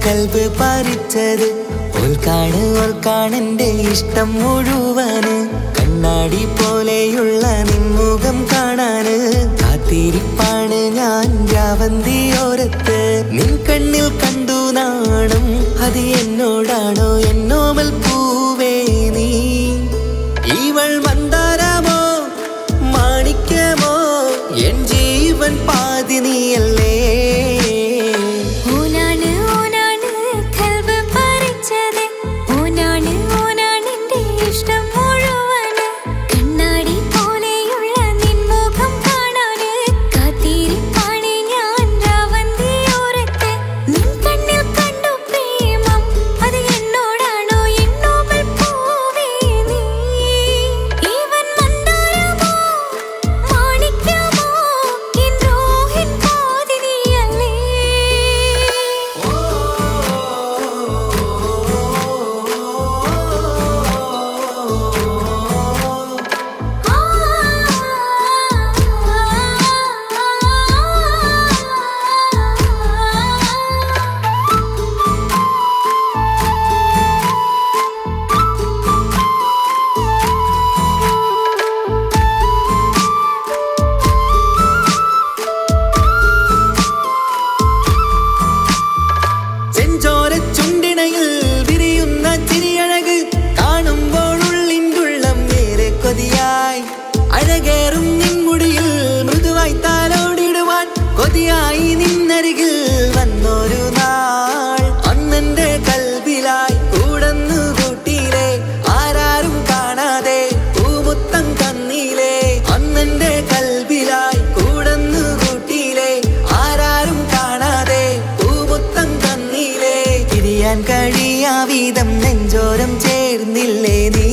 കൽബ് പറിച്ചത് ഓൾക്കാണെന്റെ ഇഷ്ടം മുഴുവന് കണ്ണാടി പോലെയുള്ള നിൻമുഖം കാണാന് കാത്തിരിപ്പാണ് ഞാൻ രാവന്തിയോരത്ത് നിൻ കണ്ണിൽ കണ്ടു നാണം അത് എന്നോടാണോ എന്നോമൽ പൂവേ നീ ഇവൾ മന്ദാരമോ മാണിക്യമോ എൻ ജീവൻ പാതി നീയല്ലേ അഴകേറും നിൻമുടിയിൽ മൃദുവായി താലോടിടുവാൻ കൊതിയായി നിന്നരികിൽ വന്നൊരു നാൾ അന്നെന്റെ കൽബിലായി കൂടന്നു കൂട്ടിയിലെ ആരാരും കാണാതെ പൂമുത്തം തന്നീലേ അന്നെന്റെ കൽബിലായി കൂടന്നു കൂട്ടിയിലെ ആരാരും കാണാതെ പൂമുത്തം തന്നീലേ തിരിയാൻ കഴിയാ വീതം നെഞ്ചോരം ചേർന്നില്ലേ നീ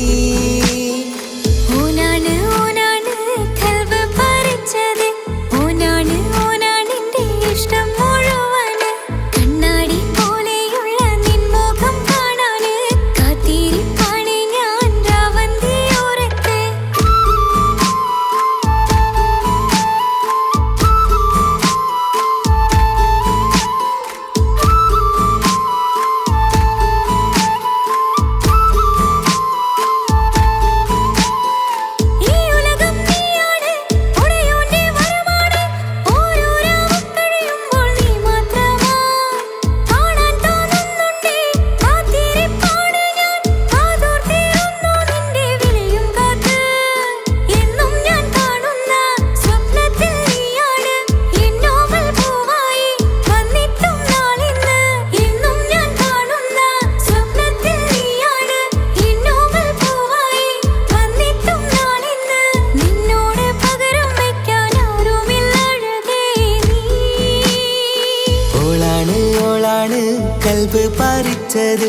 കൽബ് പറിച്ചത്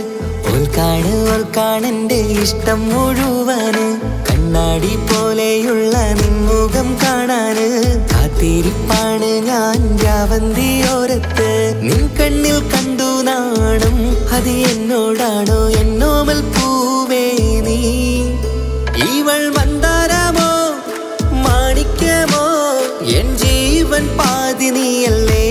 ഓൾക്കാണെന്റെ ഇഷ്ടം മുഴുവന് കണ്ണാടി പോലെയുള്ള നിൻമുഖം കാണാന് കാത്തിരിപ്പാണ് ഞാൻ രാവന്തിയോരത്ത് നിൻ കണ്ണിൽ കണ്ടു നാണം അത് എന്നോടാണോ എന്നോമൽ പൂവേ നീ ഇവൾ മന്ദാരമോ മാണിക്യമോ എൻ ജീവൻ പാതി നീയല്ലേ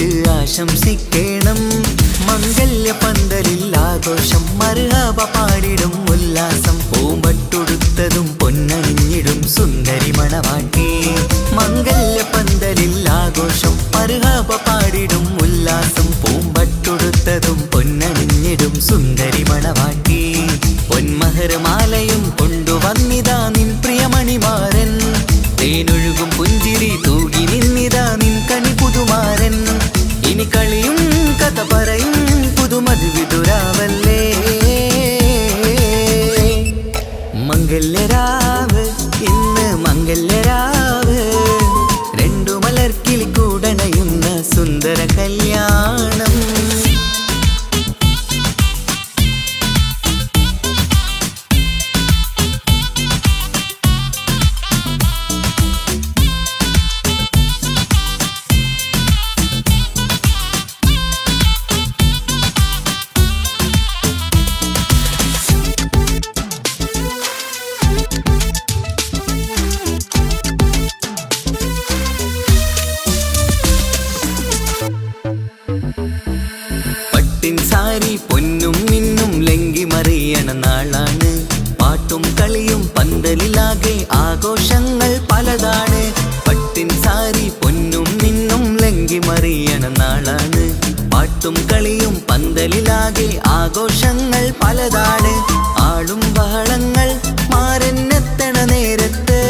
ഒരുമിച്ച് ആശംസിക്കണം. മംഗല്യ പന്തലിൽ ആഘോഷം മർഹബ പാടിടും ഉല്ലാസം. പൂമ്പട്ടുടുത്തതും പൊന്നണിഞ്ഞിടും സുന്ദരി മണവാട്ടി. മംഗല്യ പന്തലിൽ ആഘോഷം മർഹബ പാടിടും ഉല്ലാസം. പൂമ്പട്ടുടുത്തതും പൊന്നണിഞ്ഞിടും സുന്ദരി മണവാട്ടി. പൊന്മഹർമാലയും കൊണ്ടുവന്നിതാ നിൻ പ്രിയമണിമാരൻ. തേനൊഴുകും പുഞ്ചിരി തൂകി നിന്നിതാ നിൻ കണി പുതുമാരൻ. ഇനി കളിയും കഥ പറയും പുതുമധുവിതുരാവല്ലേ. മംഗല്യരാവ് ഇന്ന് മംഗല്യരാവ്. രണ്ടു മലർക്കിളി കൂടണയുന്ന സുന്ദര കല്യാണം. സാരി പൊന്നും മിന്നും ലങ്കി മറിയണ നാളാണ്. പാട്ടും കളിയും പന്തലിലാകെ ആഘോഷങ്ങൾ പലതാണ്. പട്ടിൻ സാരി പൊന്നും മിന്നും ലങ്കി മറിയണ നാളാണ്. പാട്ടും കളിയും പന്തലിലാകെ ആഘോഷങ്ങൾ പലതാണ്. ആളും ബഹളങ്ങൾ മാരന്നെത്തണ നേരത്ത്.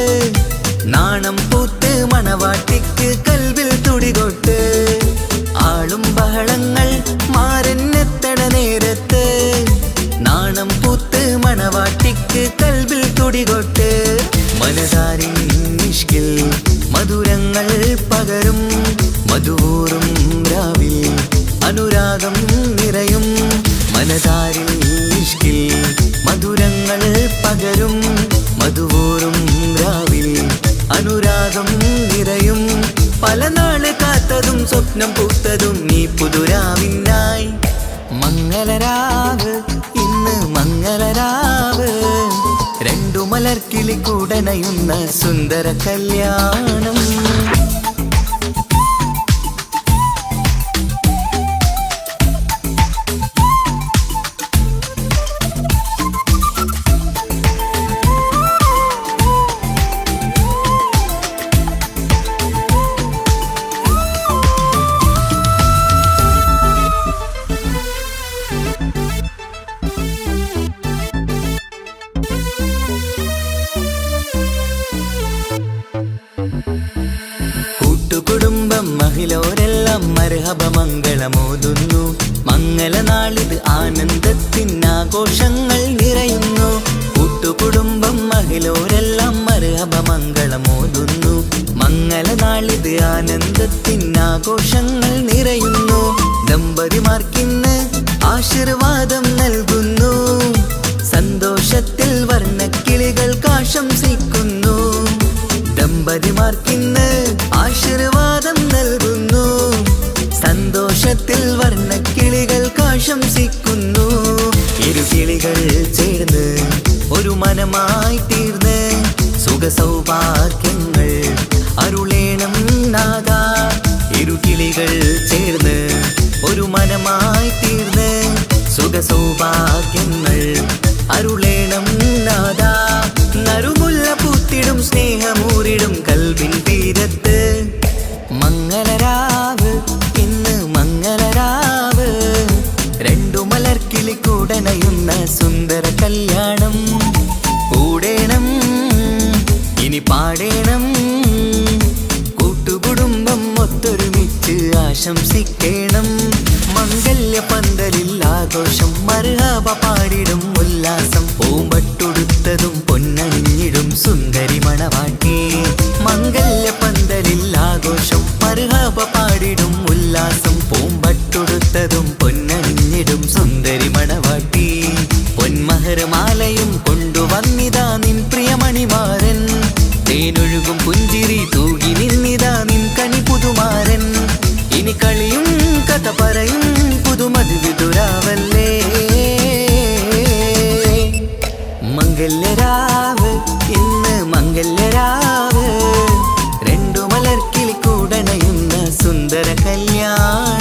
നാണം പൂത്ത് മണവാട്ടിക്ക് കൽവിൽ തുടികൊട്ട്. ആളും ബഹളങ്ങൾ മാരന്നെത്തണ നേരത്ത്. നാണം പൂത്ത് മണവാട്ടിക്ക് കൽവിൽ തുടികൊട്ട്. മനതാരിൻ നിഷ്കിൽ മധുരങ്ങൾ പകരും. മധുവൂറും രാവിൽ അനുരാഗം നിറയും. മനതാരിൻ നിഷ്കിൽ മധുരങ്ങൾ പകരും. മധുവൂറും രാവിൽ അനുരാഗം നിറയും. പല നാള് കാത്തതും സ്വപ്നം പൂത്തതും നീ പുതുരാവിനായി. മംഗളരാവ് ഇന്ന് മംഗളരാവ്. രണ്ടു മലർക്കിളി കൂടണയുന്ന സുന്ദര കല്യാണം. കുടുംബം മഹിളോരെല്ലാം മർഹബ മംഗളമോതുന്നു. മംഗളനാളിത് ആനന്ദത്തിനാഘോഷങ്ങൾ നിറയുന്നു. കൂട്ടുകുടുംബം മഹിളോരെല്ലാം മർഹബ മംഗളമോതുന്നു. മംഗളനാളിത് ആനന്ദത്തിനാഘോഷങ്ങൾ നിറയുന്നു. ദമ്പതിമാർക്കിന്ന് ആശീർവാദം നൽകുന്നു. സന്തോഷത്തിൽ വർണ്ണക്കിളികൾ ആശംസിക്കുന്നു. ദമ്പതിമാർക്കിന്ന് ആശീർവാദം നൽകുന്നു. സന്തോഷത്തിൽ വർണ്ണക്കിളികൾ ആശംസിക്കുന്നു. ഇരുകിളികൾ ചേർന്ന് ഒരു മനമായി തീർന്ന് സുഖസൗഭാഗ്യങ്ങൾ അരുളേണം നാഥ. ഇരുകിളികൾ ചേർന്ന് ഒരു മനമായി തീർന്ന് സുഖസൗഭാഗ്യങ്ങൾ അരുളേണം നാഥ. നറുമുല്ല പൂത്തിടും സ്നേഹമൂരിടും കൽവിൻ തീരത്ത്. മംഗളരാവ് ഇന്ന് മംഗളരാവ്. രണ്ടു മലർക്കിളി കൂടണയുന്ന സുന്ദര കല്യാണം. കൂടേണം ഇനി പാടേണം. കൂട്ടുകുടുംബം ഒത്തൊരുമിച്ച് ആശംസിക്കണം. മംഗല്യ പന്തലിൽ ആഘോഷം മർഹബ പാടിടും ഉല്ലാസം. പൂമ്പട്ടുടുത്തതും പൊന്നണിഞ്ഞിടും സുന്ദരി മണവാട്ടി. മംഗല്യ പന്തലിൽ ആഘോഷം മർഹബ പാടിടും ഉല്ലാസം. പൂമ്പട്ടുടുത്തതും പൊന്നണിഞ്ഞിടും സുന്ദരി മണവാട്ടി. പൊന്മഹർമാലയും കൊണ്ടുവന്നിതാ നിൻ പ്രിയമണിമാരൻ. തേനൊഴുകും പുഞ്ചിരി തൂകി നിന്നിതാ നിൻ കണി പുതുമാരൻ. ഇനി കളിയും കഥ പറയും പുതുമധുവിതുരാവല്ലേ. മംഗല്യരാവ് ഇന്ന് മംഗല്യരാവ്. രണ്ടു മലർക്കിളി കൂടണയുന്ന സുന്ദര കല്യാണം.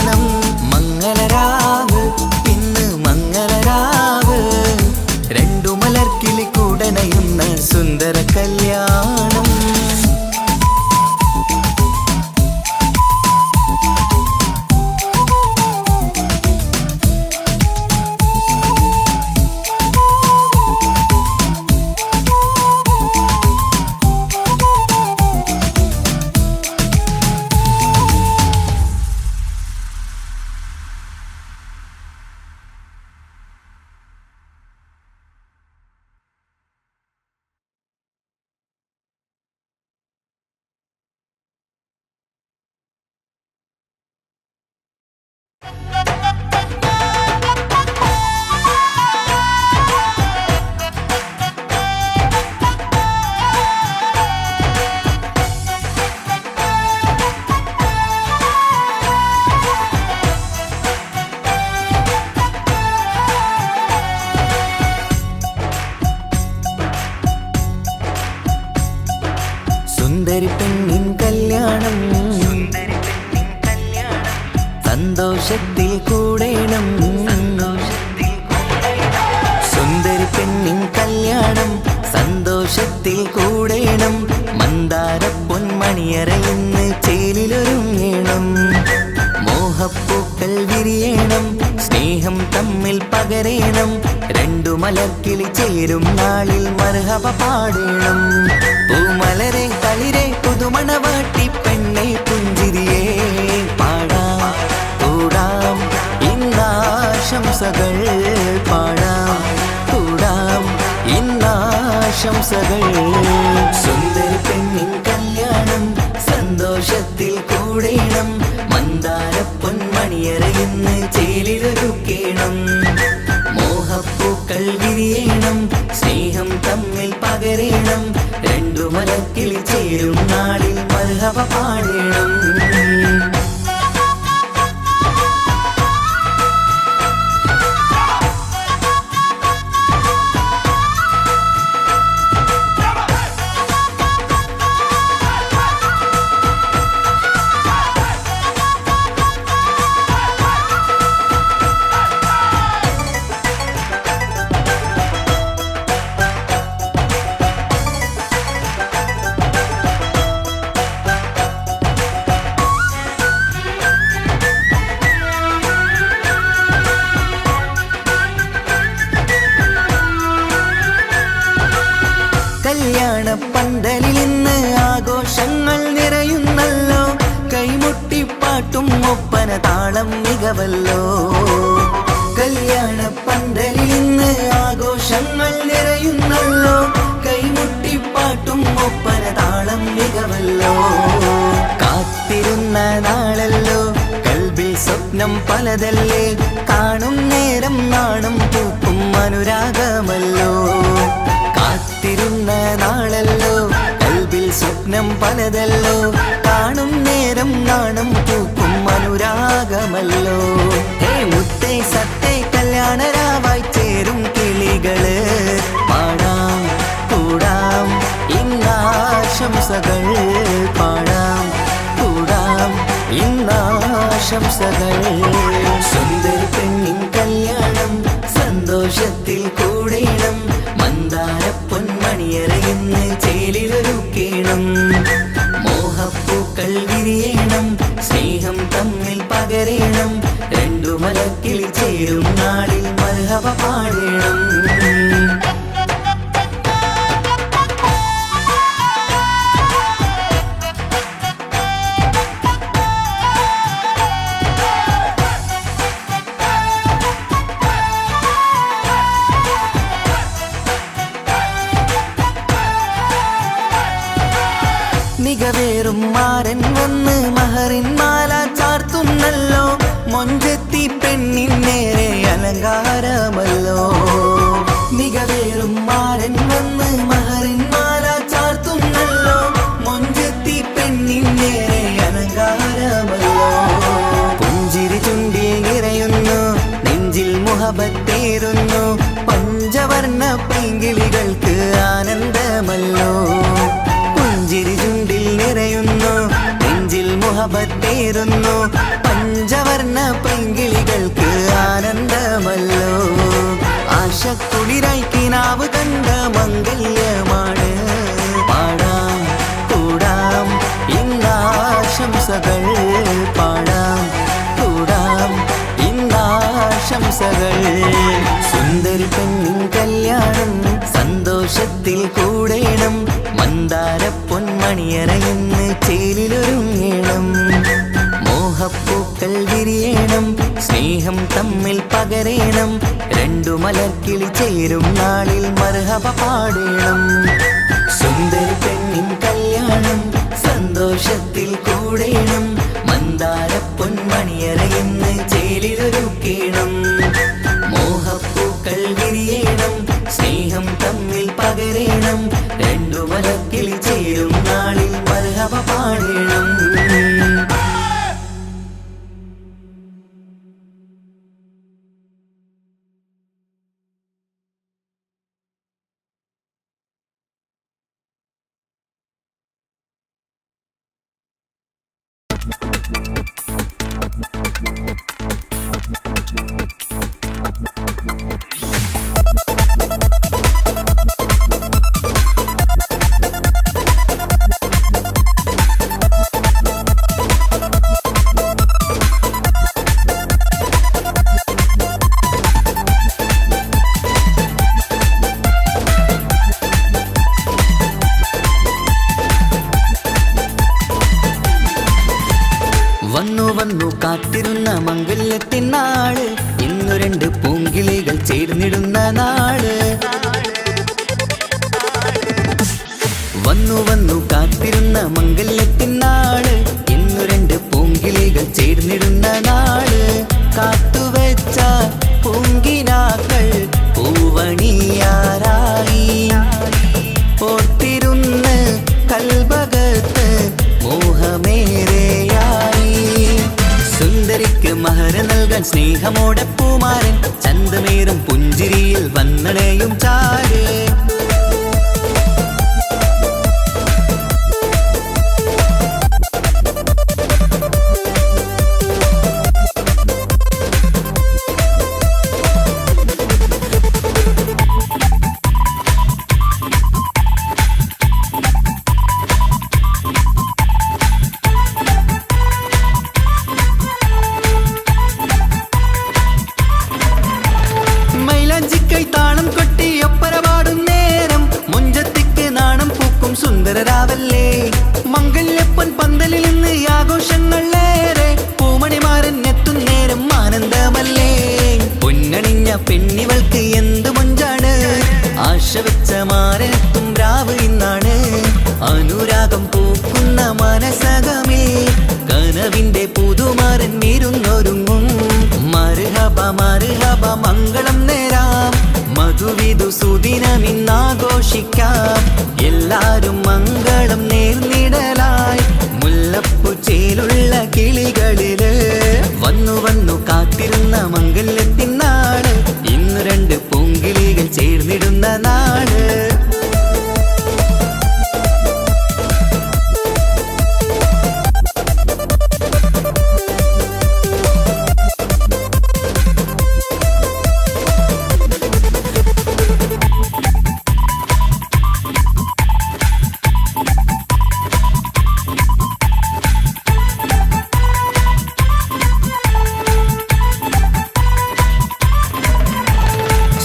സുന്ദരി പെണ്ണിൻ കല്യാണം സന്തോഷത്തിൽ കൂടേണം സുന്ദരി പെണ്ണിൻ കല്യാണം സന്തോഷത്തിൽ കൂടേണം മന്ദാര പൊന്മണിയറയിന്ന് ചേലിലൊരുങ്ങണം മോഹപ്പൂക്കൾ വിരിയണം സ്നേഹം തമ്മിൽ പകരേണം രണ്ടു മലർക്കിളി ചേരും നാളിൽ മർഹബ പാടേണം പൂമലരെ തളിരെ പുതുമണവാട്ടി പെണ്ണെ പുഞ്ചിരിയേ പാടാം കൂടാം ഇന്നാശംസകൾ പാടാം കൂടാം ഇന്നാശംസകൾ സുന്ദരി പെണ്ണിൻ കല്യാണം സന്തോഷത്തിൽ കൂടേണം മന്ദാര പൊന്മണിയറയിന്ന് ചേലിലൊരുക്കേണം മോഹപ്പൂക്കൾ വിരിയണം സ്നേഹം തമ്മിൽ പകരേണം രണ്ടു മലക്കിളി ചേരും നാളിൽ മർഹബ പാടേണം കല്യാണ പന്തലിൽ ഇന്ന് ആഘോഷങ്ങൾ നിറയുന്നല്ലോ കൈമുട്ടിപ്പാട്ടും ഒപ്പന താളം മികവല്ലോ കല്യാണ പന്തലിൽ ഇന്ന് ആഘോഷങ്ങൾ നിറയുന്നല്ലോ കൈമുട്ടിപ്പാട്ടും ഒപ്പന താളം മികവല്ലോ കാത്തിരുന്ന നാളല്ലോ കൽബിൽ സ്വപ്നം പലതല്ലേ കാണും നേരം നാണം പൂക്കും അനുരാഗമല്ലോ കാത്തിരുന്ന നാളല്ലോ കൽബിൽ സ്വപ്നം പലതല്ലോ കാണും നേരം നാണം പൂക്കും അനുരാഗമല്ലോ ഹേ മുത്തേ സത്തേ കല്യാണരാവായി ചേരും കിളികള് പാടാം കൂടാം ഇന്നാശംസകൾ പാടാം കൂടാം ഇന്നാശംസകൾ സുന്ദരി പെണ്ണിൻ കല്യാണം സന്തോഷത്തിൽ കൂടേണം മന്ദാര പൊന്മണിയറയിന്ന് ചേലിലൊരുക്കേണം മോഹപ്പൂക്കൾ വിരിയണം സ്നേഹം തമ്മിൽ പകരേണം രണ്ടു മലക്കിളി ചേരും നാളിൽ മർഹബ പാടേണം മികവേറും മാരൻ വന്ന് മഹറിൻ മാല ചാർത്തുന്നല്ലോ മൊഞ്ചെത്തി പെണ്ണിൻ നേരെ അലങ്കാരമല്ലോ മികവേറും മാരൻ വന്ന് മഹറിൻ മാല ചാർത്തുന്നല്ലോ മൊഞ്ചെത്തി പെണ്ണിൻ നേരെ അലങ്കാരമല്ലോ പുഞ്ചിരി ചുണ്ടിൽ നിറയുന്നു നെഞ്ചിൽ മുഹബത്തേറുന്നു പഞ്ചവർണ്ണ പൈങ്കിളികൾക്ക് ആനന്ദമല്ലോ പുഞ്ചിരി ചുണ്ടിൽ നിറയുന്നു നെഞ്ചിൽ മുഹബത്തേറുന്നു പഞ്ചവർണ്ണ പൈങ്കിളികൾക്ക് ആനന്ദമല്ലോ ആശക്കുളിരായി കിനാവ് കണ്ട മംഗല്യമാണ് പാടാം കൂടാം ഇന്നാശംസകൾ പാടാം കൂടാം ഇന്നാശംസകൾ സുന്ദരി പെണ്ണിൻ കല്യാണം സന്തോഷത്തിൽ കൂടേണം മന്ദാര പൊന്മണിയറയിന്ന് ചേലിലൊരുങ്ങണം മോഹപ്പൂക്കൾ വിരിയണം സ്നേഹം തമ്മിൽ പകരേണം രണ്ടു മലർക്കിളി ചേരും നാളിൽ മർഹബ പാടേണം സുന്ദരി പെണ്ണിൻ കല്യാണം സന്തോഷത്തിൽ കൂടേണം മന്ദാര പൊന്മണിയറയിന്ന് ചേലിലൊരുക്കേണം മോഹപ്പൂക്കൾ വിരിയണം സ്നേഹം തമ്മിൽ പകരേണം രണ്ടു മലക്കിളി ചേരും നാളിൽ മർഹബ പാടേണം വന്നു വന്നു കാത്തിരുന്ന മംഗല്യത്തിൻ നാള്, ഇന്നു രണ്ട് പൂങ്കിളികൾ ചേർന്നിടുന്ന നാള്. വന്നു വന്നു കാത്തിരുന്ന മംഗല്യത്തിൻ നാള്, ഇന്നു രണ്ട് പൂങ്കിളികൾ ചേർന്നിടുന്ന നാള്. കാത്തുവെച്ച പൂങ്കിനാക്കൾ പൂവണിയാറായി, ഓർത്തിരുന്ന് കൽബകത്ത് മോഹമേറെയായി. സുന്ദരിക്ക് മഹർ നൽകാൻ സ്നേഹമോടെ പൂമാരൻ, ചന്തമേറും പുഞ്ചിരിയിൽ വന്നണയും ചാര്. താളം കൊട്ടി ഒപ്പര പാടും നേരം, മുഞ്ചത്തിക്ക് നാണം പൂക്കും സുന്ദരരാവല്ലേ. മംഗല്യപ്പൊൻ പന്തലിൽ നിന്ന് ആഘോഷങ്ങളേറെ, പൂമണിമാരൻ എത്തും നേരം ആനന്ദമല്ലേ. പൊന്നണിഞ്ഞ പെണ്ണിവൾക്ക് എന്ത് മൊഞ്ചാണ്, ആശ വെച്ച മാരനെത്തും രാവ് ഇന്നാണ്. അനുരാഗം പൂക്കുന്ന മനസകമേ, കനവിന്റെ പുതുമാരൻ ഇരുന്നൊരുങ്ങും. മർഹബ മർഹബ മംഗളം നേരാം, മധുവിധു സുദിനമിന്നാഘോഷിക്കാം. എല്ലാരും മംഗളം നേർന്നിടലായി, മുല്ലപ്പുച്ചയിലുള്ള കിളികളില്. വന്നു വന്നു കാത്തിരുന്ന മംഗല്യത്തിൻ നാള്, ഇന്നു രണ്ട് പൂങ്കിളികൾ ചേർന്നിടുന്ന നാള്.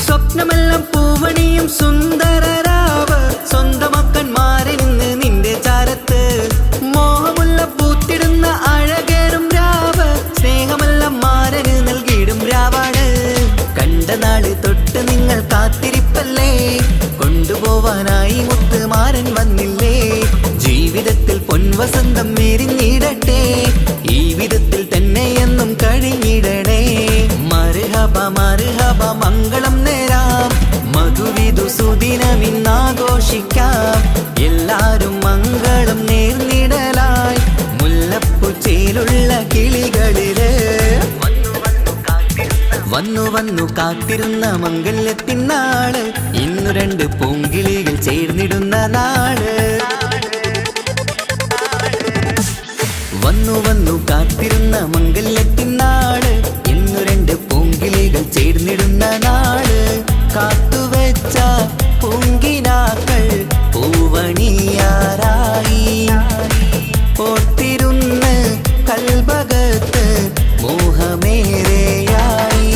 സ്വപ്നമെല്ലാം പൂവണിയും സുന്ദരരാവ്, സ്വന്തമക്കന്മാരിന്ന് നിന്റെ ചാരത്ത്. മോഹമുള്ള പൂത്തിടുന്ന അഴകേറും രാവ്, സ്നേഹമെല്ലാം മാരന് നൽകിയിടും രാവാണ്. കണ്ട നാള് തൊട്ട് നിങ്ങൾ കാത്തിരിപ്പല്ലേ, കൊണ്ടുപോവാനായി മുത്തുമാരൻ വന്നില്ലേ. ജീവിതത്തിൽ പൊൻവസന്തം എരിഞ്ഞിടട്ടെ, ഈ വിധത്തിൽ തന്നെ എന്നും കഴിഞ്ഞിടണേ. മർഹബ മർഹബ മംഗളം നേരാം, മധുവിധു സുദിനമിന്നാഘോഷിക്കാം. എല്ലാരും മംഗളം നേർന്നിടലായി, മുല്ലപ്പുച്ചയിലുള്ള കിളികളില്. വന്നു വന്നു കാത്തിരുന്ന മംഗല്യത്തിൻ നാള്, ഇന്നു രണ്ട് പൂങ്കിളികൾ ചേർന്നിടുന്ന നാള്. വന്നു വന്നു കാത്തിരുന്ന മംഗല്യത്തിൻ നാള്, ഇന്നു രണ്ട് പൂങ്കിളികൾ ചേർന്നിടുന്ന നാള്. കാത്തുവെച്ച പൂങ്കിനാക്കൾ പൂവണിയാറായി, ഓർത്തിരുന്ന് കൽബകത്ത് മോഹമേറെയായി.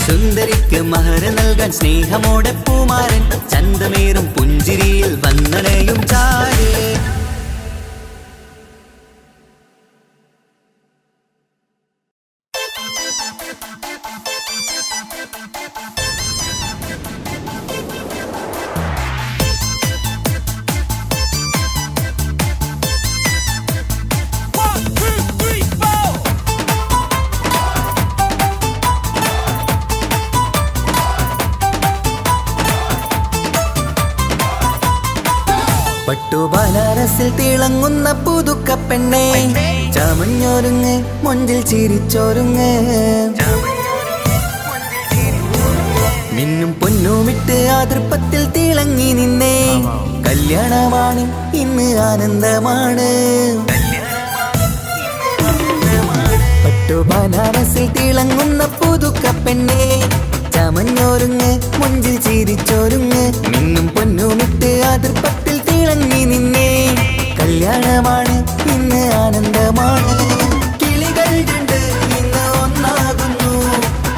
സുന്ദരിക്ക് മഹർ നൽകാൻ സ്നേഹമോടെ പൂമാരൻ, ചന്തമേറും പുഞ്ചിരിയിൽ വന്നണയും ചാര്. പട്ടു ബനാറസിൽ തിളങ്ങുന്ന പുതുക്ക പെണ്ണെ, ചമഞ്ഞൊരുങ്ങ് മൊഞ്ചിൽ ചിരിച്ചൊരുങ്ങ്. മിന്നും പൊന്നുമിട്ട് ആതൃപ്പത്തിൽ തിളങ്ങി നിന്നേ, കല്യാണമാണ് ഇന്ന് ആനന്ദമാണ്. പട്ടു ബനാറസിൽ തിളങ്ങുന്ന പുതുക്ക പെണ്ണെ, ചമഞ്ഞൊരുങ്ങ് മൊഞ്ചിൽ ചിരിച്ചൊരുങ്ങ്. മിന്നും പൊന്നുമിട്ട് ആതൃപ്പത്തിൽ തിളങ്ങി നിന്നേ, കല്യാണമാണ് ഇന്ന് ആനന്ദമാണ്. കിളികൾ രണ്ട് ഇന്ന് ഒന്നാകുന്നു,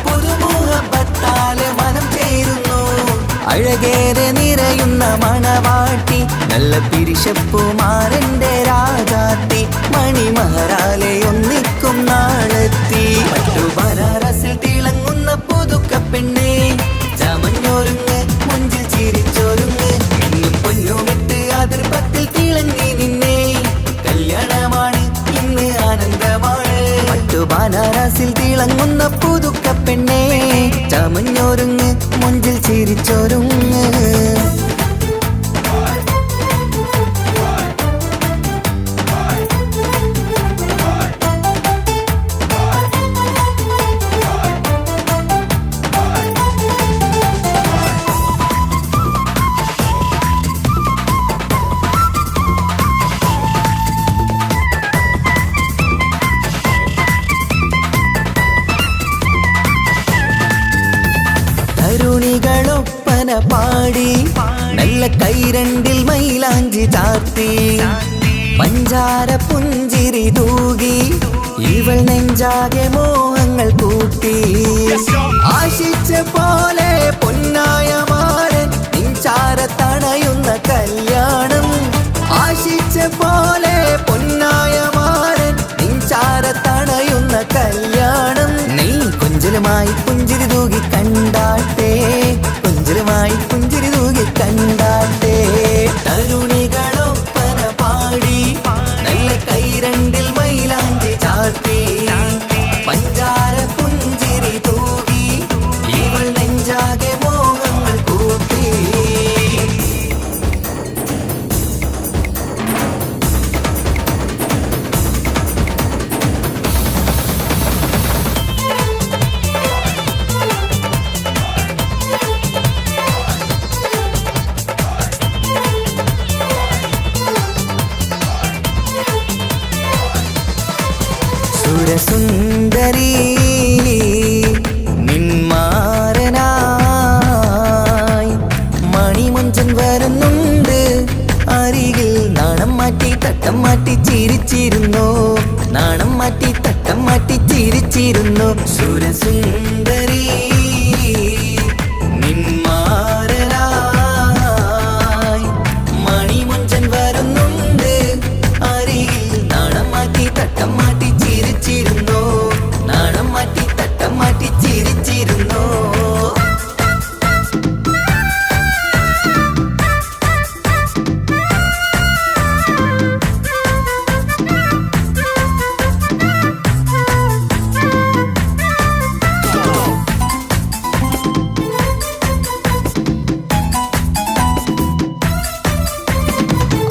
പുതുമുഹബത്താല് മനം ചേരുന്നു. അഴകേറെ നിറയുന്ന മണവാട്ടി, നല്ല പിരിശപ്പുമാരന്റെ രാജാത്തി. മണിമഹറാലെ ഒന്നിച്ച് ക്ലാസ്സിൽ തിളങ്ങുന്ന പുതുക്ക പെണ്ണേ ചമഞ്ഞൊരുങ്ങ് മുഞ്ചിൽ ചിരിച്ചൊരുങ്ങ് തരുണികളൊപ്പന പാടി നല്ല കൈരണ്ടിൽ മൈലാഞ്ചി ചാർത്തി പഞ്ചാര പുഞ്ചിരി തൂകി ഇവൾ നെഞ്ചാകെ മോഹങ്ങൾ കൂട്ടി ആശിച്ച പോലെ പൊന്നായ മാരൻ നിഞ്ചാര തണയുന്ന കല്യാണം ആശിച്ച പോലെ പൊന്നായ മാരൻ നിഞ്ചാര തണയുന്ന കല്യാണം നീ കൊഞ്ചലുമായി പുഞ്ചിരി തൂകി കണ്ടാട്ടെ കൊഞ്ചലുമായി പുഞ്ചിരി തൂകി കണ്ടാട്ടെ തരുണികളൊപ്പന പാടി നല്ല കൈരണ്ടിൽ മൈലാഞ്ചി ചാർത്തി പഞ്ചാര പുഞ്ചിരി തൂകി ഇവൾ നെഞ്ചാകെ മോഹങ്ങൾ കൂട്ടി സുരസുന്ദരി നിന്മാരനായി മണിമുഞ്ചൻ വരുന്നുണ്ട് അരികിൽ നാണം മാറ്റി തട്ടം മാറ്റി ചിരിച്ചിരുന്നു നാണം മാറ്റി തട്ടം മാറ്റി ചിരിച്ചിരുന്നു സുരസുന്ദരി നിന്മാരനായി മണിമുഞ്ചൻ വരുന്നുണ്ട് അരികിൽ നാണം മാറ്റി തട്ടം മാറ്റി ചിരിച്ചിരുന്നു നാണം മാറ്റി തട്ടം മാറ്റി ചിരിച്ചിരുന്നു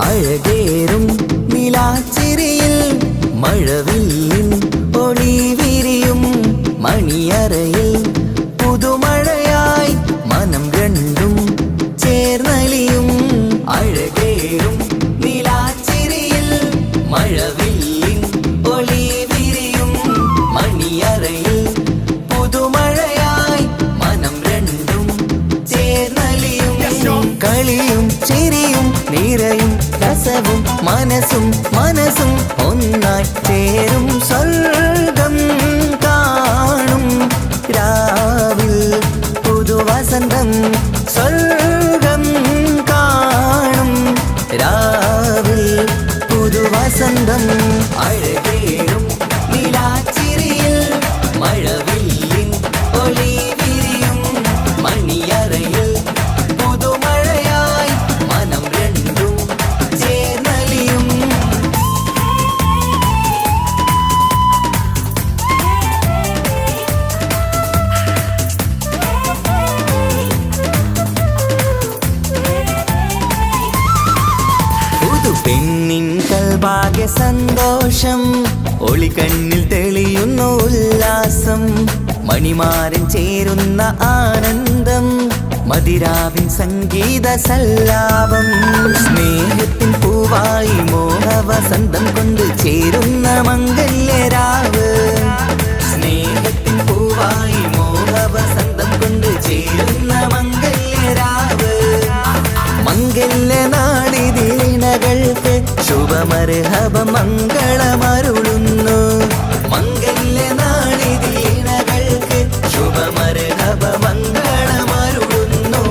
അഴകേറും നിലാച്ചിരിയിൽ മഴവില്ലിൻ ഒളി വിരിയും മണിയറയിൽ പുതുമഴയായി മനം രണ്ടും ചേർന്നലിയും അഴകേറും നിലാച്ചിരിയിൽ മഴവില്ലിൻ ഒളി വിരിയും മണിയറയിൽ പുതുമഴയായി മനം രണ്ടും ചേർന്നലിയും കളിയും ചിരിയും നിറയും രസവും മനസ്സും മനസ്സും ഒന്നായി ചേരും സ്വർഗം കാണും രാവിൽ പുതുവസന്തം സ്വർഗം കാണും രാവിൽ പുതുവസന്തം അഴകേറും നിലാച്ചിരിയിൽ മഴവില്ലിൻ ഒളി വിരിയും മണിയറയിൽ പുതുമഴയായി മനം രണ്ടും ചേർന്നലിയും പുതു പെണ്ണിൻ കൽഭാഗ്യ സന്തോഷം ഒളികണ്ണിൽ തെളിയുന്ന ഉല്ലാസം മണിമാരൻ ചേരുന്ന ആനന്ദം മതിരാവിൻ സംഗീത സല്ലാപം സ്നേഹത്തിൻ പൂവായി മോഹവസന്തം കൊണ്ട് ചേരുന്ന മംഗല്യരാവ് സ്നേഹത്തിൻ പൂവായി മോഹവസന്തം കൊണ്ട് ചേരുന്ന മംഗല്യരാവ് മംഗല്യനാടിതിണകൾക്ക് ശുഭമർഹബ മംഗളമരുളുന്നു മംഗല്യനാടിതിണകൾക്ക് ശുഭമർഹബ മംഗളമരുളുന്നു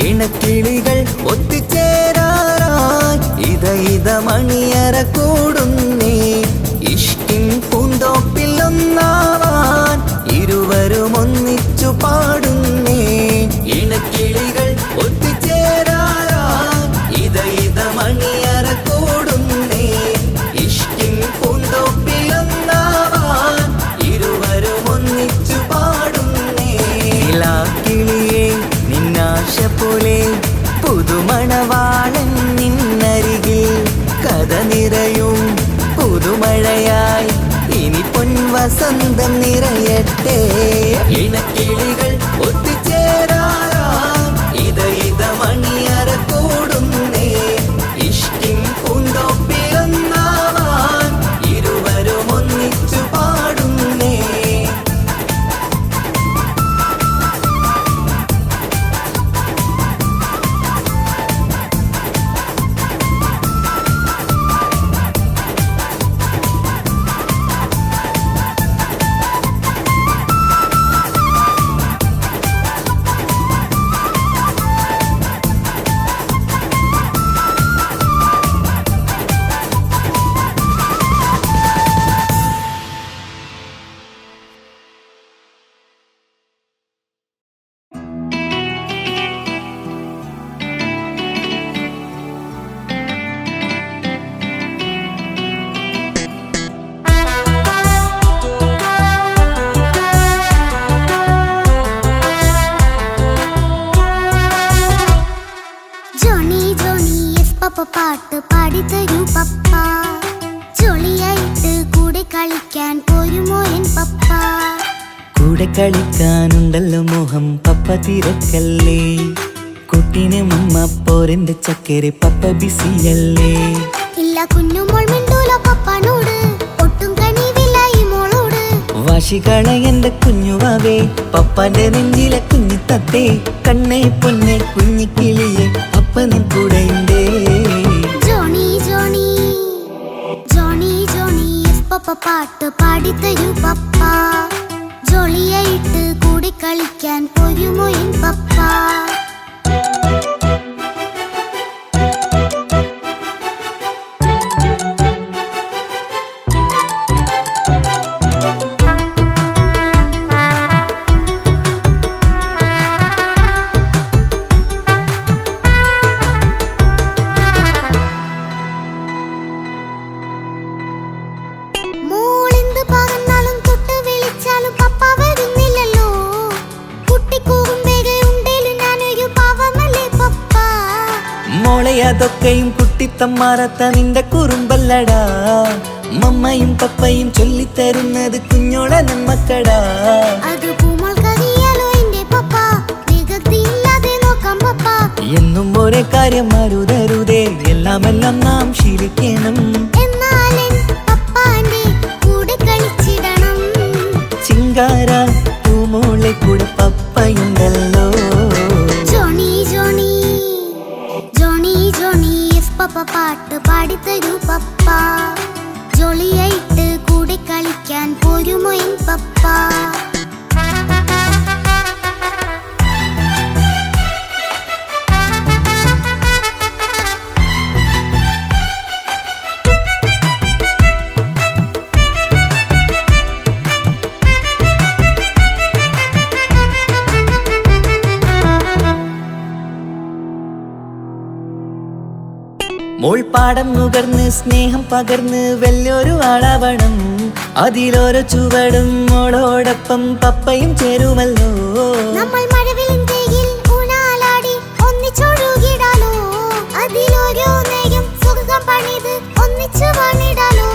ഇണക്കിളികൾ ഒത്തുചേരാറായി ഇതയിൽ വസന്തം നിറയട്ടെ. ഇണക്കിളികൾ ഒത്തുചേരാം ഇത മണിയറ കൂടുന്നേ. ഇഷ്കിൻ പൂന്തോപ്പിലൊന്നാവാൻ ഇരുവരും ഒന്നിച്ചു പാടുന്നേ. പാട്ട് പാടിത്തരൂ പപ്പ. ജോളിയായിട്ട് കൂടെ കളിക്കാൻ പോരുമോ എൻ പപ്പ? കൂടെ കളിക്കാനുണ്ടല്ലോ മോഹം പപ്പ തിരക്കല്ലേ. കുട്ടീനെ മമ്മ പോരെന്റെ ചക്കരെ പപ്പ ബിസിയല്ലേ. ഇല്ല കുഞ്ഞുമോൾ മിണ്ടൂല പപ്പനോട്, ഒട്ടും കണിവില്ല ഈ മോളോട്. വാശികള എന്റെ കുഞ്ഞുവാവേ, പപ്പാന്റെ നെഞ്ചിലെ കുഞ്ഞു തത്തേ. കണ്ണേ പൊന്നെ കുഞ്ഞിക്കിളിയെ പപ്പ നിൻ കൂടെയുണ്ടേ. ജോണി ജോണി ജോണി ജോണി പപ്പ പാട്ട് പാടിത്തരൂ പപ്പ. ജോളിയായിട്ട് കൂടെ കളിക്കാൻ പോരുമോ എൻ പപ്പ? അതൊക്കെയും കുട്ടിത്തമ്മാറത്ത നിന്റെ കുറുമ്പല്ലടാ. മമ്മയും പപ്പയും ചൊല്ലിത്തരുന്നത് കുഞ്ഞോളെ നമ്മക്കടാ. എന്നും ഒരേ കാര്യം മരുതരുതേ, എല്ലാമെല്ലാം നാം ശീലിക്കണം. ചിങ്കാര പൂമോളെ കൂടെ പപ്പയുണ്ടല്ലോ. പപ്പ പാട്ട് പാടിത്തരൂ പപ്പ. ജോളിയായിട്ട് കൂടെ കളിക്കാൻ പോരുമോ എൻ പപ്പ? മോൾ പാടം നുകർന്ന് സ്നേഹം പകർന്ന് വലിയൊരു ആളാവണം. അതിലോരോ ചുവടും മോളോടൊപ്പം പപ്പയും ചേരുമല്ലോ. നമ്മൾ മഴവിലിൻ തേയിൽ ഊഞ്ഞാലാടി ഒന്നിച്ചൊഴുകിടാലോ. അതിലോരോ നേരം സുഖം പണിത് ഒന്നിച്ചു വാണിടാലോ.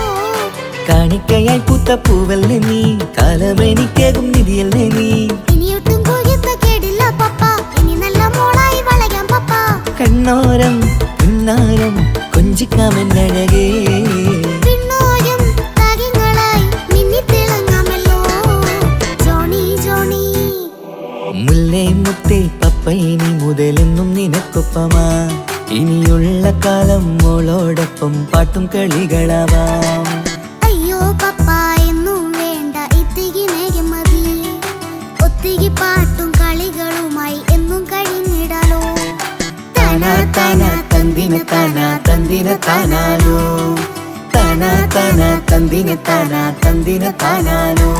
കാണിക്കയായി പൂത്ത പൂവല്ലേ നീ, കാലമെനിക്കേകും നിധിയല്ലേ നീ. ഇനിയൊട്ടും കുരുത്ത കേടില്ല പപ്പ, ഇനി നല്ല മോളായി വളരാം പപ്പ. കണ്ണോരം പിന്നാരം കൊഞ്ചിക്കാമെന്നഴകേ. മുല്ലേ മുത്തേ പപ്പ ഇനി മുതലെന്നും നിനക്കൊപ്പമാ. ഇനിയുള്ള കാലം മോളോടൊപ്പം പാട്ടും കളികളാവാം. അയ്യോ പപ്പ എന്നും വേണ്ട ഇത്തിരി നേരം മതി. ഒത്തിരി പാട്ടും കളികളുമായി എന്നും കഴിഞ്ഞിടാലോ. താനാ താനാ തന്തിന താനാ തന്തിന താനാലോ. താനാ താനാ തന്തിന താനാ തന്തിന താനാലോ.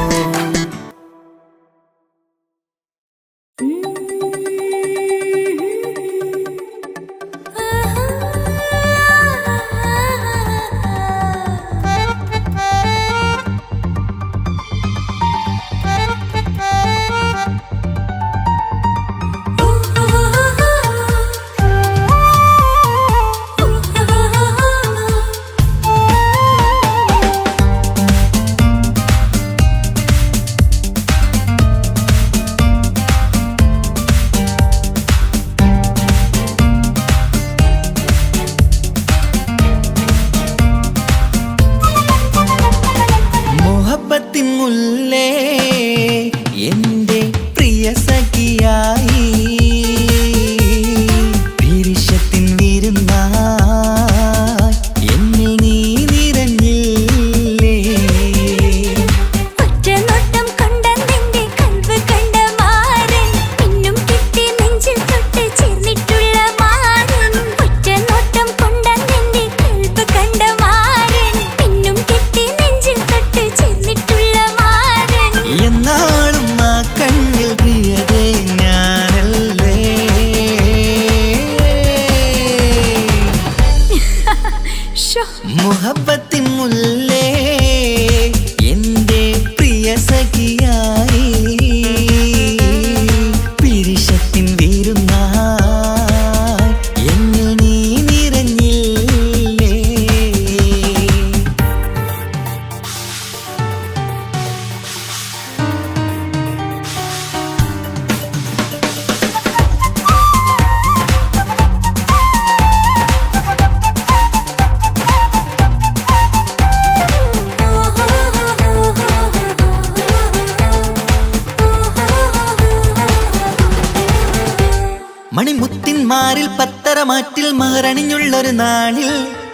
മാറിൽ പത്തരമാറ്റിൽ മഹറണിഞ്ഞുള്ളൊരു നാളിൽ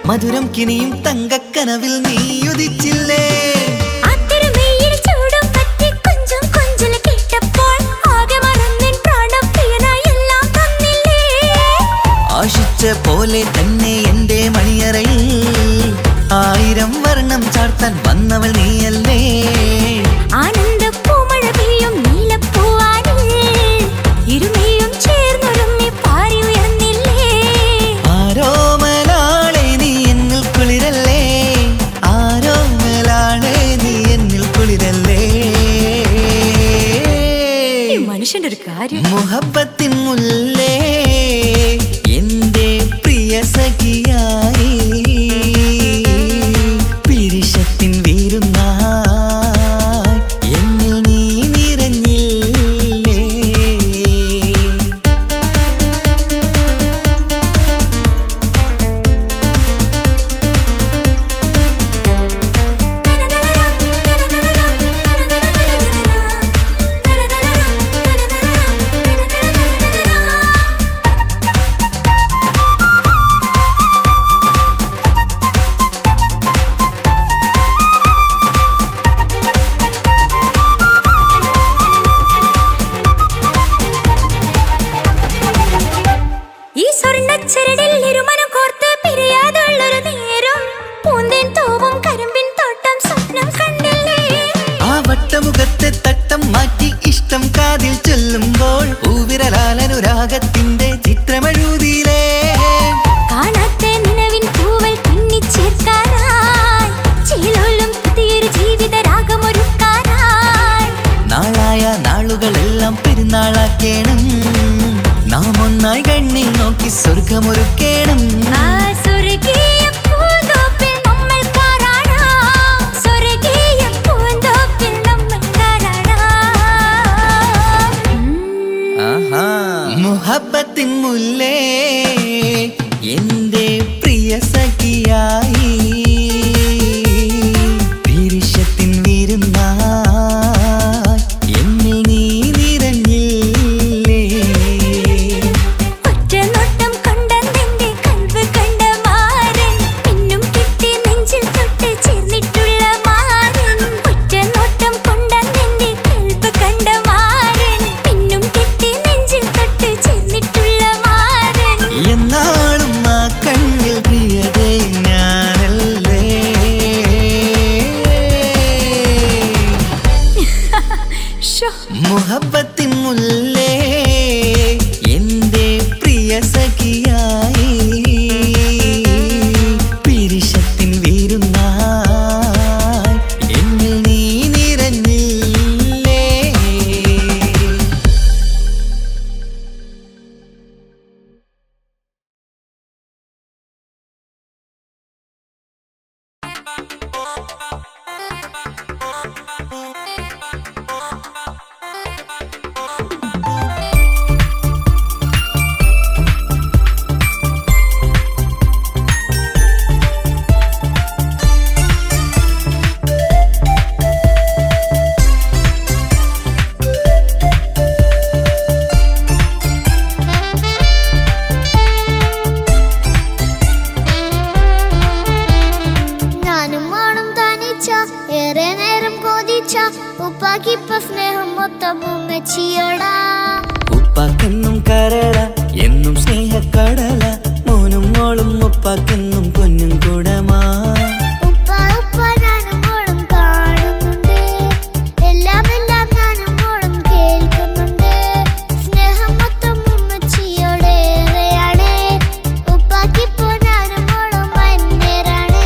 മധുരം കിനിയും തങ്കക്കനവിൽ നീയുദിച്ചില്ലേ. ആശിച്ച പോലെ തന്നെ എന്റെ മണിയറയിൽ 1000 വർണ്ണം ചാർത്താൻ വന്നവൾ നീയല്ലേ. ആനന്ദപ്പൂമഴ പെയ്യും നീലപ്പൂവാനിൽ ഇരുമയും ചേർന്നൊരുമ്മി പാറി ഉയർന്നില്ലേ. ആരോമലാളെ നീ എന്നിൽ കുളിരല്ലേ, ആരോമലാളെ നീ എന്നിൽ കുളിരല്ലേ. മനുഷ്യന്റെ ഒരു കാര്യം. മുഹബത്തിൻ മുല്ലേ എന്റെ പ്രിയ സഖിയായി പിരിശത്തിൻ വീരുന്നായി എന്നിൽ നീ നിറഞ്ഞില്ലേ. ഈ സ്വർണ്ണച്ചരടിൽ ഇരുമനം കോർത്ത് പിരിയാതുള്ളൊരു നേരം പൂന്തേൻ തോവും കരിമ്പിൻ തോട്ടം സ്വപ്നം കണ്ടില്ലേ. ആ വട്ടമുഖത്തെ തട്ടം മാറ്റി ഇഷ്ടം കാതിൽ ചൊല്ലുമ്പോൾ പൂവിരലാലനുരാഗത്തിന്റെ ചിത്രമെഴുതിയിലേ. കാണാത്ത നിലവിൻ പൂവൽ പിന്നിച്ചേർക്കാനായി ചിലോലും പുതിയൊരു ജീവിത രാഗമൊരുക്കാനായി നാളായ നാളുകളെല്ലാം പെരുന്നാളാക്കേണം, നാം ഒന്നായി കണ്ണിൽ നോക്കി സ്വർഗമൊരുക്കേണം. ആ സ്വർഗീയ പൂന്തോപ്പിൽ നമ്മൾ കാണാം, സ്വർഗീയ പൂന്തോപ്പിൽ നമ്മൾ കാണാം. ആഹാ. മുഹബത്തിൻ മുല്ലേ എന്റെ പ്രിയ സഖിയായി പിരിശത്തിൻ വീരുന്നായി എന്നിൽ നീ നിറഞ്ഞില്ലേ. ഒറ്റ നോട്ടം കൊണ്ടെന്റെ കൽവ് കണ്ട മാരൻ പിന്നും കിട്ടി നെഞ്ചിൽ തൊട്ട് ചേർന്നിട്ടുള്ള മാരൻ. ഒറ്റ നോട്ടം കൊണ്ടെന്റെ കൽവ് കണ്ട മാരൻ പിന്നും കിട്ടി നെഞ്ചിൽ തൊട്ട് ചേർന്നിട്ടുള്ള മാരൻ. എന്നാളും ആ കണ്ണിൽ പ്രിയതേ ഞാനല്ലേ. ശോ, മുഹബത്തിൻ മുല്ലേ എന്റെ പ്രിയ സഖിയായി പിരിശത്തിൻ വീരുന്നായി എന്നിൽ നീ നിറഞ്ഞില്ലേ. ഞാനും ആണും തനിച്ച ഏറെ നേരം കൊതിച്ച ഉപ്പാക്കിപ്പ സ്നേഹം മൊത്തം ഉമ്മച്ചിയോടാ. ഉപ്പാക്കെന്നും കരള എന്നും സ്നേഹക്കടല, മോനും മോളും ഉപ്പാക്കെന്നും പൊന്നും കുടമാ. ഉപ്പ ഉപ്പ ഞാനും മോളും കാണുന്നുണ്ട്, എല്ലാം എല്ലാം ഞാനും മോളും കേൾക്കുന്നുണ്ട്. സ്നേഹം മൊത്തം ഉമ്മച്ചിയോടേറെയാണ്, ഉപ്പാക്കിപ്പോ ഞാനും മോളും വന്നേരാണ്.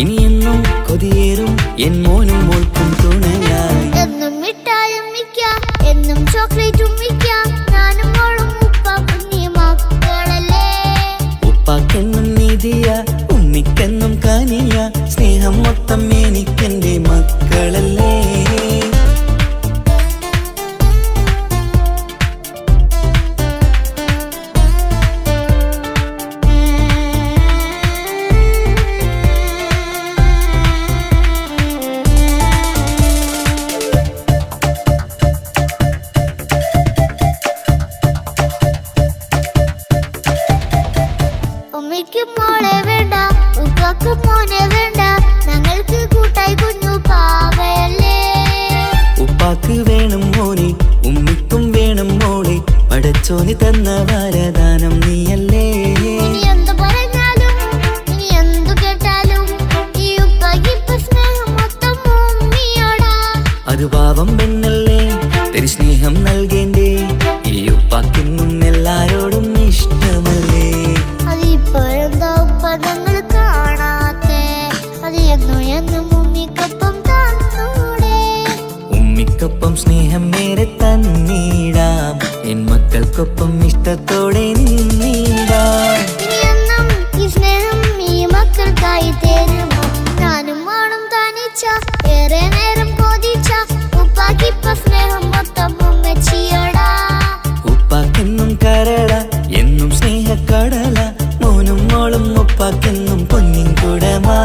ഇനിയെന്നും കൊതിയേറും എൻ മോനും മോൾക്കും തുണയായി. എന്നും മിഠായും മിക്കാം, എന്നും ചോക്ലേറ്റും മിക്കാം, ഞാനും മോളും ഉപ്പ കുഞ്ഞി മക്കളല്ലേ. ഉപ്പാക്കെന്നും നിധിയ ഉമ്മിക്കെന്നും കാനിയ, സ്നേഹം മൊത്തം എനിക്കെന്റെ മക്കളല്ലേ. മക്കൾക്കൊപ്പം ഇഷ്ടത്തോടെ നിന്നിടാം. ഇനിയെന്നും ഈ സ്നേഹം ഈ മക്കൾക്കായി തരുമോ? ഞാനും മോളും തനിച്ച ഏറെ നേരം കൊതിച്ച ഉപ്പാക്കിപ്പ സ്നേഹം മൊത്തം ഉമ്മച്ചിയോടാ. ഉപ്പാക്കെന്നും കരട എന്നും സ്നേഹക്കടല, മോനും മോളും ഉപ്പാക്കെന്നും പൊന്നിൻ കുടമാ.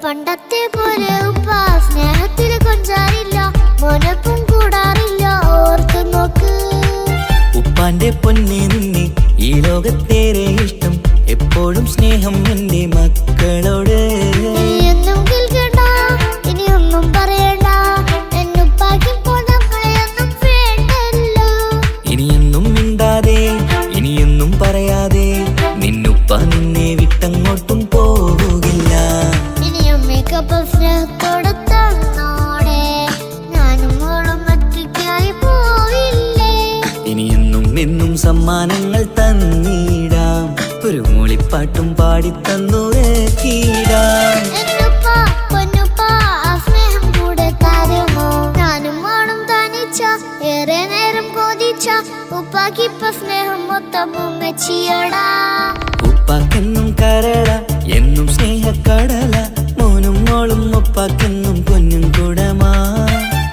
പണ്ടത്തെ പോലെ ഉപ്പ സ്നേഹത്തില് കൊഞ്ചാറില്ല, മോനൊപ്പം കൂടാറില്ല, ഓർത്തു നോക്ക്. ഉപ്പാന്റെ പൊന്നെ നിന്നെ ഈ ലോകത്തേറെ ഇഷ്ടം, എപ്പോഴും സ്നേഹം എന്റെ മക്കളോട്. ഇനിയൊന്നും കേൾക്കണ്ട, ഇനിയൊന്നും പറയണ്ട, എന്നുപ്പാക്കിപ്പോൾ നമ്മളെയൊന്നും വേണ്ടല്ലോ. ഇനിയൊന്നും മിണ്ടാതെ ഇനിയൊന്നും പറയാതെ നിന്നുപ്പ നിന്നെ വിട്ടങ്ങോട്ടും പോകില്ല. ഇനിയും മേക്കപ്പ് സ്നേഹത്തോടെ തന്നോടെ ഞാനും മോളും ഒറ്റയ്ക്കായി പോയില്ലേ. ഇനിയെന്നും എന്നും സമ്മാനങ്ങൾ തന്നിടാം, ഒരു മൂളിപ്പാട്ടും പാടിത്തന്നുറക്കിടാം. എന്നുപ്പ പൊന്നുപ്പ ആ സ്നേഹം കൂടെ തരുമോ? ഞാനും മോളും തനിച്ച ഏറെ നേരം കൊതിച്ച ഉപ്പാക്കിപ്പ സ്നേഹം മൊത്തം ഉമ്മച്ചിയോടാ. ഉപ്പാക്കെന്നും കരട എന്നും സ്നേഹക്കടല, മോനും മോളും ഉപ്പാക്കെന്നും പൊന്നും കുടമാ.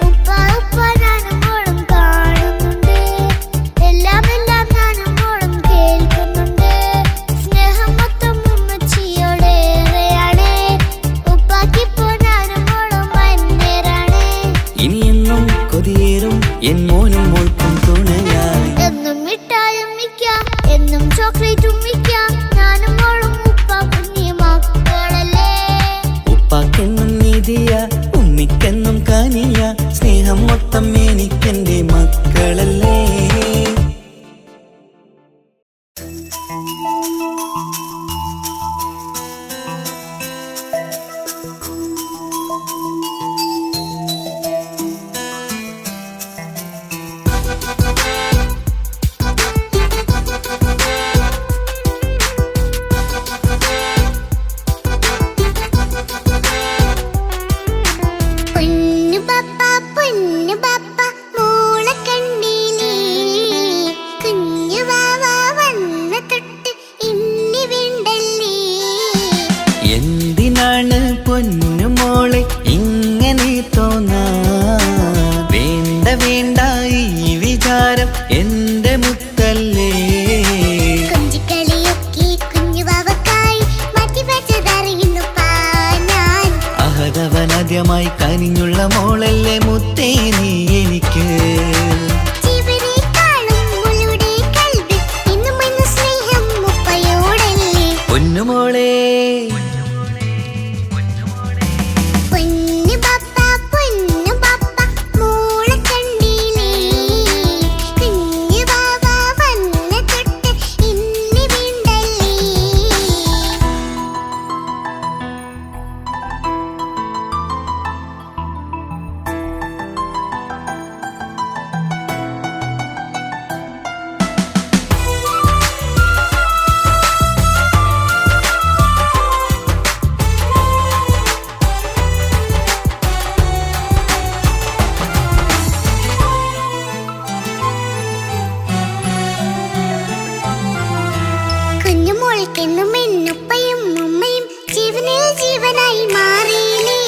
ഉപ്പ ഉപ്പ ഞാനും മോളും കാണുന്നുണ്ട്, എല്ലാം എല്ലാം ഞാനും മോളും കേൾക്കുന്നുണ്ട്. സ്നേഹം മൊത്തം ഉമ്മച്ചിയോടേറെയാണ്, ഉപ്പാക്കിപ്പോ ഞാനും മോളും അന്യരാണ്. ഇനിയെന്നും കൊതിയേറും എൻ മോനും മോൾക്കും തുണയായി. എന്നും മിഠായും മിക്കാം, എന്നും ചോക്ലേറ്റും മിക്കാം, ഞാനും മോളും ഉപ്പ കുഞ്ഞി മക്കളല്ലേ. ഉപ്പാക്കെന്നും നീതിയ ഉമ്മിക്കെന്നും കാനിയ, സ്നേഹം മൊത്തം എനിക്കെന്റെ മക്കളല്ലേ. പൊന്നു പപ്പ മോളെ കണ്ടീലേ, കുഞ്ഞു വാവ വന്ന തൊട്ട് ഇന്നി വീണ്ടല്ലേ. എന്തിനാണ് പൊന്നു മോളെ ഇങ്ങനെ തോന്നാ? വേണ്ട വേണ്ട ഈ വിചാരം എന്റെ മുത്തല്ലേ. കൊഞ്ചിക്കളിയൊക്കെ കുഞ്ഞു വാവക്കായി മാറ്റി വെച്ചതറിയുന്നു ഞാൻ. അഹതവനാദ്യമായി കനിഞ്ഞുള്ള മോളല്ലേ മുത്തേ നീ എനിക്ക്. ജീവനേക്കാളും മോളുടെ കൽബിൽ ഇന്നും ഇന്ന് സ്നേഹം ഉപ്പയോടല്ലേ. പൊന്നുമോളെ പൊന്നു പപ്പ മോളെ കണ്ടീലേ, കുഞ്ഞു വാവ വന്ന തൊട്ട് ഇന്നി വീണ്ടല്ലേ. കുഞ്ഞുമോൾക്കെന്നും എന്നുപ്പയും ഉമ്മയും ജീവനിൽ ജീവനായി മാറിയില്ലേ.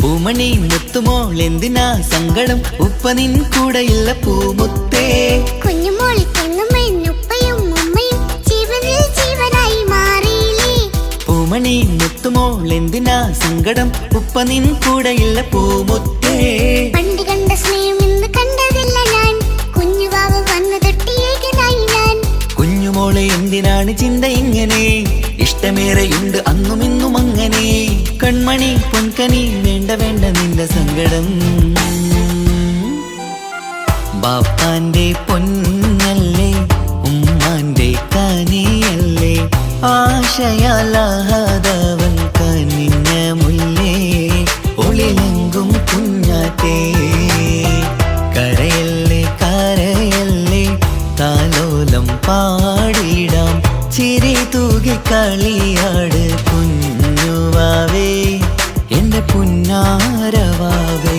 പൂമണി മുത്തുമോൾ എന്തിനാ സങ്കടം, ഉപ്പ നിൻ കൂടെയില്ല പൂമുത്തേ. കുഞ്ഞുമോൾക്കെന്നും എന്നുപ്പയും ഉമ്മയും ജീവനിൽ ജീവനായി മാറിയില്ലേ. പൂമണി മുത്തുമോൾ എന്തിനാ സങ്കടം, ഉപ്പ നിൻ കൂടെയില്ല പൂമുത്തേ. പണ്ട് കണ്ട സ്നേഹം ഇന്ന് കണ്ടതില്ല ഞാൻ, കുഞ്ഞുവാവ് വന്നു തൊട്ടിയേകനായി ഞാൻ. കുഞ്ഞുമോളെ എന്തിനാണ് ചിന്ത ഇങ്ങനെ, ഇഷ്ടമേറെയുണ്ട് അന്നും ഇന്നും അങ്ങനെ. കൺമണി പൊൻകനി വേണ്ട വേണ്ട നിന്റെ സങ്കടം. ബാപ്പാന്റെ പൊന്നല്ലേ ഉമ്മാന്റെ കനിയല്ലേ, ആശയാലാഹതവൻ കനിഞ്ഞ മുല്ലേ. പാടിടാം ചിരി തൂകി കളിയാട് കുഞ്ഞുവാവേ എന്റെ പുന്നാരവാവേ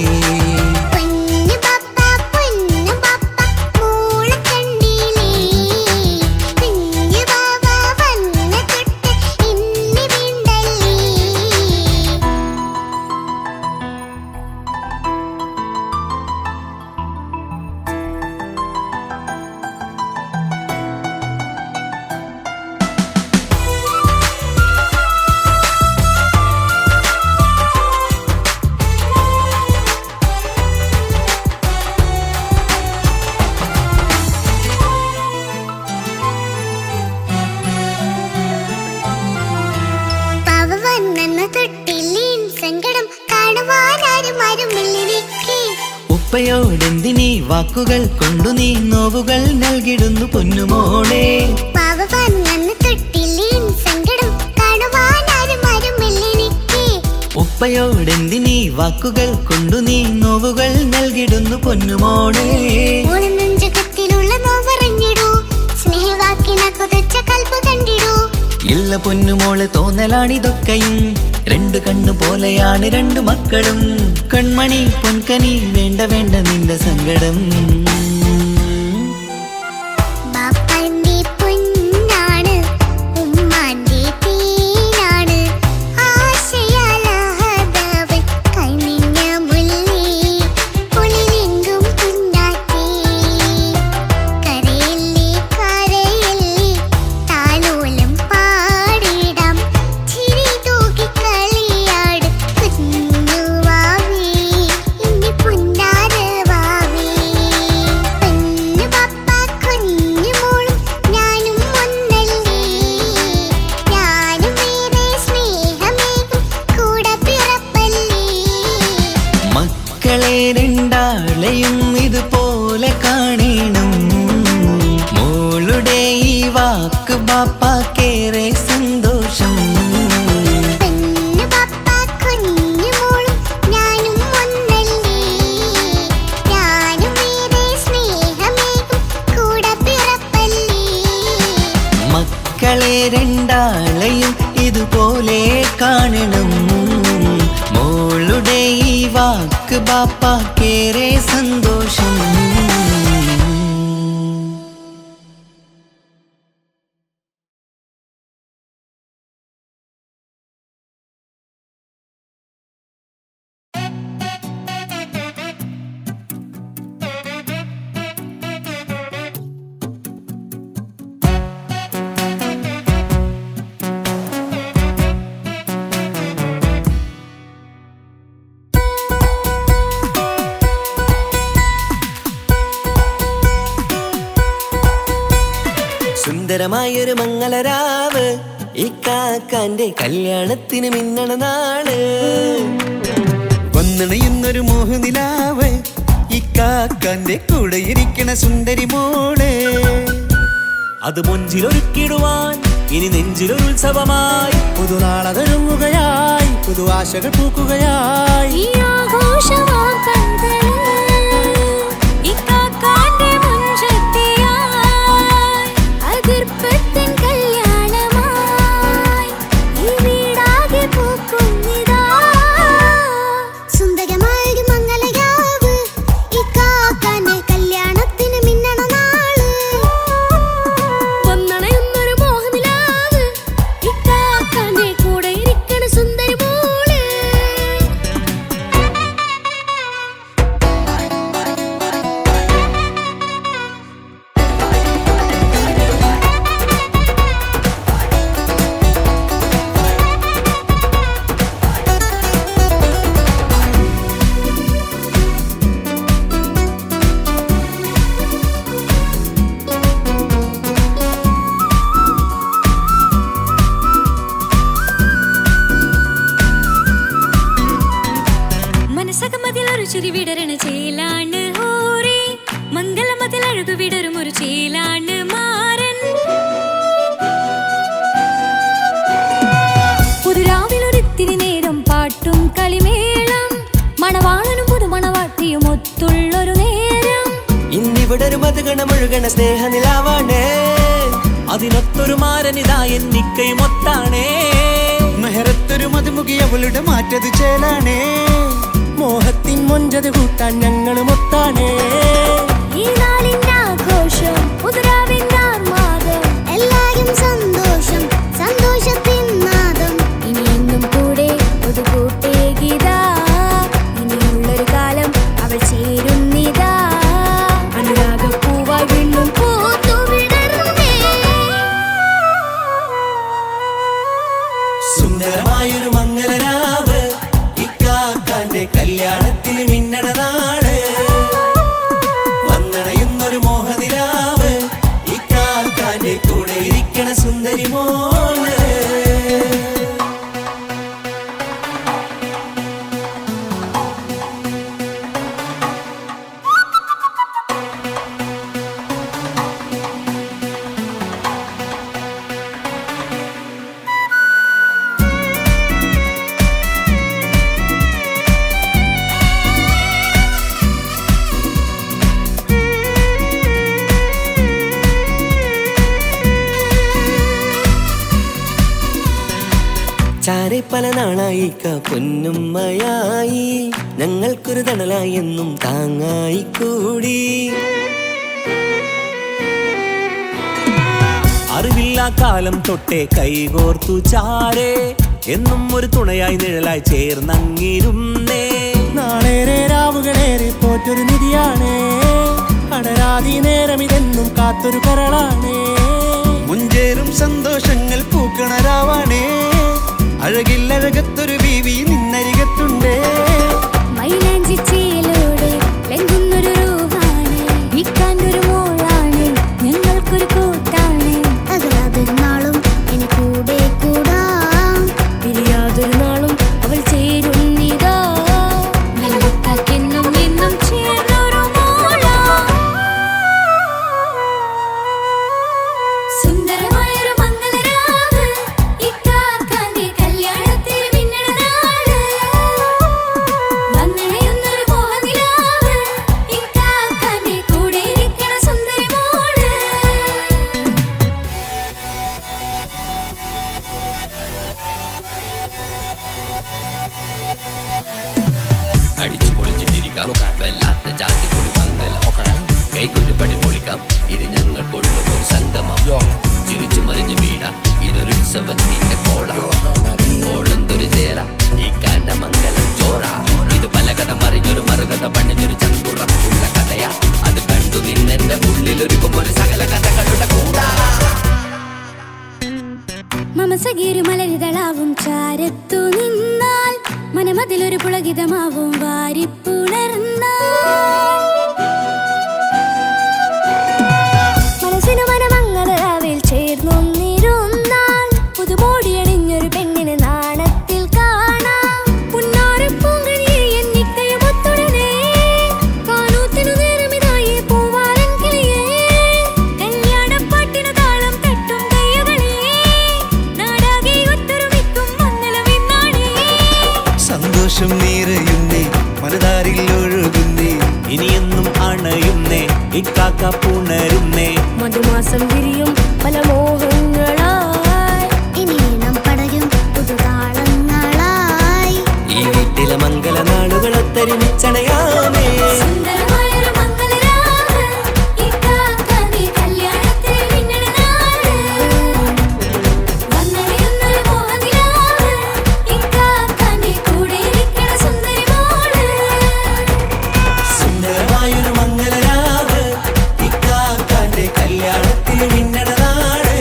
ഉപ്പയോടെന്തിനീ വാക്കുകൾ കൊണ്ടു നീ നോവുകൾ നൽകിടുന്നു പൊന്നുമോളെ ഉപ്പയോടെന്തിനീ വാക്കുകൾ കൊണ്ടു നീ നോവുകൾ നൽകിടുന്നു പൊന്നുമോളെ ഇല്ല പൊന്നുമോളെ തോന്നലാണിതൊക്കെയും രണ്ടു കണ്ണു പോലെയാണ് രണ്ടു മക്കളും കൺമണി പൊൻകനി വേണ്ട വേണ്ട നിന്റെ സങ്കടം രണ്ടാളെയും ഇതുപോലെ കാണണം മോളുടെ ഈ വാക്ക് ബാപ്പാക്കേറെ സന്തോഷം മക്കളെ രണ്ടാളെയും ഇതുപോലെ കാണണം മോളുടെ ഈ വാക്ക് ബാപ്പാക്കേറെ സന്തോഷം സുന്ദരമായൊരു മംഗളരാവ് ഇക്കാക്കാന്റെ കല്യാണത്തിന് മിന്നണ നാള് വന്നണയുന്നൊരു മോഹനിലാവ് ഇക്കാക്കാന്റെ കൂടെ ഇരിക്കണ സുന്ദരി മോള് അത് മുഞ്ചിലൊരുക്കിടുവാൻ ഇനി നെഞ്ചിലൊരു ഉത്സവമായി പുതുനാളതൊരുങ്ങുകയായി പുതു ആശകൾ പൂക്കുകയായി ചിരി വിടരണ ചേലാണ് ഹോറി മംഗളമതിൽ അഴകു വിടരും ഒരു ചേലാണ് മാറൻ പുതുരാവിലൊരിത്തിരി നേരം പാട്ടും കളിമേളം മണവാളനും പുതുമണവാട്ടിയും ഒത്തുള്ളൊരു നേരം ഇന്നിവിടെ ഒരു മധുഗണമൊഴുകണ സ്നേഹനിലാവാണ് അതിനൊത്തൊരു മാരനിതാ എന്നിക്കയുമൊത്താണേ. മെഹറത്തൊരു മധുമുഖി അവളുടെ മാറ്റത് ചേലാണേ. മോഹത്തിൻ മൊഞ്ചത് കൂട്ടാൻ ഞങ്ങളും ഒത്താണേ. ഈ നാളിന്റെ ആഘോഷം പുതുരാവിന്റെ ആർമാദം എല്ലാരും സന്തോഷം സന്തോഷത്തിൻ നാദം. ഇനി എന്നും കൂടെ ഒരു കൂട്ടേകിതാ ഇനിയുള്ളൊരു കാലം അവൾ ചേരുന്നിതാ അനുരാഗപ്പൂവായി വീണ്ടും പൂത്തു വിടർന്നേ. സുന്ദരമായൊരു മംഗലരാവ് ഇക്കാക്കാന്റെ കല്യാണത്തിൽ മിന്നണ നാട്. വന്നണയുന്നൊരു മോഹനിലാവ് ഇക്കാക്കാന്റെ കൂടെ ഇരിക്കണ സുന്ദരി മോള്. ചാരെ പല നാളായിക്ക പൊന്നുമ്മയായി ഞങ്ങൾക്കൊരു തണലായി എന്നും താങ്ങായി കൂടി. അറിവില്ലാ കാലം തൊട്ടേ കൈകോർത്തു ചാരേ എന്നും ഒരു തുണയായി നിഴലായി ചേർന്നങ്ങിരുന്നേ. നാളേറെ രാവുകളേറെ പോറ്റൊരു നിധിയാണേ. അടരാതി നേരം ഇതെന്നും കാത്തൊരു കരളാണേ. മുഞ്ചേറും സന്തോഷങ്ങൾ പൂക്കണരാവാണേ. അഴകില്ലഴകത്തൊരു ബീവി നിന്നരികത്തുണ്ടേ. മൈലാഞ്ചി ചേലോടെ ലംഘുന്നൊരു രൂപാണ് വിൽക്കാനൊരു മോളാണ് ഞങ്ങൾക്കൊരു കൂട്ടാണ്. അകലാതൊരു നാളും ഇനി കൂടെ കൂടാം. പിരിയാതൊരു നാളും അവൾ ചേരുന്നിതാ എന്നും എന്നും ചേർന്നൊരു മോളാ. സുന്ദരമായൊരു മംഗലരാവ് ഇക്കാക്കാന്റെ കല്യാണത്തിൽ മിന്നണ നാട്. വന്നണയുന്നൊരു മോഹനിലാവ് ഇക്കാക്കാന്റെ കൂടെ ഇരിക്കണ സുന്ദരി മോള്. അടിച്ചു പൊളിച്ചിട്ടിരിക്കാം വല്ലാത്ത ജാതി പൊളി പന്തൽ കൈകൊണ്ടു പടി പൊളിക്കാം. ഇത് ഞങ്ങൾ കൊണ്ടുപോകും സംഗമം. ചിരിച്ചു മറിഞ്ഞു വീടാം ഇതൊരു ഉത്സവത്തിന്റെ കോള. ഓളന്തൊരു ചേര ഈ കാണ്ട മംഗലം ചോറ. ഇത് പല കഥ മറിഞ്ഞൊരു മറുകഥ പണിഞ്ഞൊരു ചങ്കുറപ്പുള്ള കഥയാ. അത് കണ്ടു നിന്നെന്റെ ഉള്ളിലൊരുക്കും ഒരു സകല കഥകളുടെ കൂടാ. മമസഗീരു മലരിതളാവും ചാരത്തു നിന്നാൽ മനമതിലൊരു പുളകിതമാവും വാരിപ്പുണർന്നാൽ മനസ്സിനു മനമംഗളരാവിൽ ചേർന്നൊന്നിരുന്നാൽ പുതുമോടിയണിഞ്ഞൊരു പെണ്ണിന് നാണത്തിൽ കാണാം. പുന്നാരപ്പൂങ്കണിയെ എന്നിക്കയുമൊത്തുടനെ കാനൂത്തിനു നേരമിതായി പൂവാലൻ കിളിയേ. കല്യാണപ്പാട്ടിനു താളം തട്ടും കയ്യുകളേ നാടാകെ ഒത്തൊരുമിക്കും മംഗളമിന്നാണേ. സന്തോഷം നിറയുന്നേ മനതാരിൽ ഒഴുകുന്നേ. ഇനിയെന്നും അണയുന്നേ ഇക്കാക്ക പുണരുന്നേ. മധുമാസം വിരിയും പല മോഹങ്ങളായി ഇനി നാം പടരും പുതുതാളങ്ങളായി. ഈ വീട്ടിലെ മംഗല നാളുകളൊത്തൊരുമിച്ചണയാമേ. സുന്ദരമായൊരു മംഗലരാവ് ഇക്കാക്കാന്റെ കല്യാണത്തിൽ മിന്നണ നാട്. വന്നണയുന്നൊരു മോഹനിലാവ് ഇക്കാക്കാന്റെ കൂടെ ഇരിക്കണ സുന്ദരി മോള്. സുന്ദരമായൊരു മംഗലരാവ് ഇക്കാക്കാന്റെ കല്യാണത്തിൽ മിന്നണ നാട്.